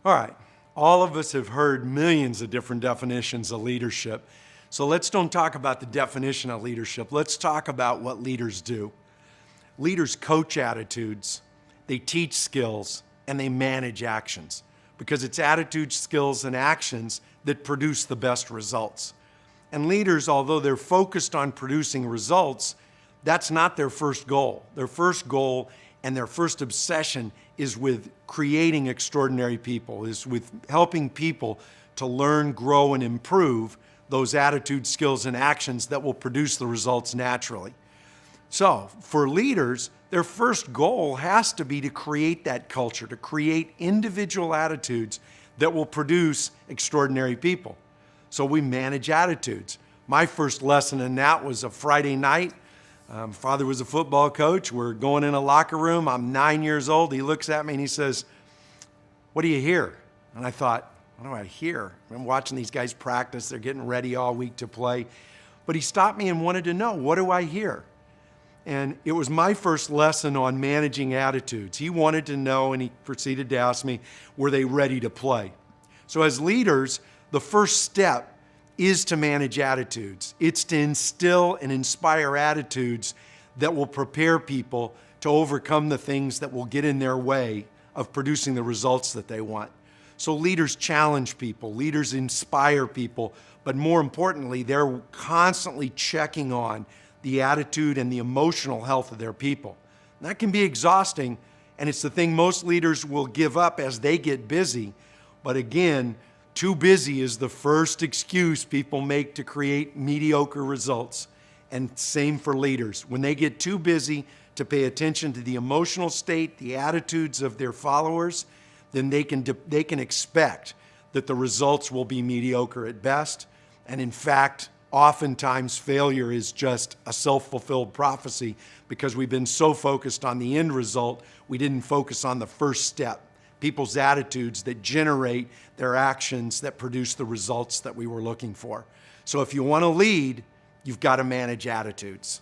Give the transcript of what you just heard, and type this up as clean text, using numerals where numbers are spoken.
All right, all of us have heard millions of different definitions of leadership. So let's don't talk about the definition of leadership. Let's talk about what leaders do. Leaders coach attitudes, they teach skills, and they manage actions because it's attitudes, skills, and actions that produce the best results. And leaders, although they're focused on producing results, that's not their first goal. Their first goal and their first obsession is with creating extraordinary people, is with helping people to learn, grow, and improve those attitudes, skills, and actions that will produce the results naturally. So for leaders, their first goal has to be to create that culture, to create individual attitudes that will produce extraordinary people. So we manage attitudes. My first lesson in that was a Friday night. Father was a football coach. We're going in a locker room. I'm 9 years old. He looks at me and he says, "What do you hear?" And I thought, what do I hear? I'm watching these guys practice. They're getting ready all week to play. But he stopped me and wanted to know, what do I hear? And it was my first lesson on managing attitudes. He wanted to know, and he proceeded to ask me, were they ready to play? So as leaders, the first step is to manage attitudes. It's to instill and inspire attitudes that will prepare people to overcome the things that will get in their way of producing the results that they want. So leaders challenge people, leaders inspire people, but more importantly, they're constantly checking on the attitude and the emotional health of their people. And that can be exhausting, and it's the thing most leaders will give up as they get busy. But again, too busy is the first excuse people make to create mediocre results. And same for leaders. When they get too busy to pay attention to the emotional state, the attitudes of their followers, then they can expect that the results will be mediocre at best. And in fact, oftentimes failure is just a self-fulfilled prophecy because we've been so focused on the end result, we didn't focus on the first step. People's attitudes that generate their actions that produce the results that we were looking for. So if you want to lead, you've got to manage attitudes.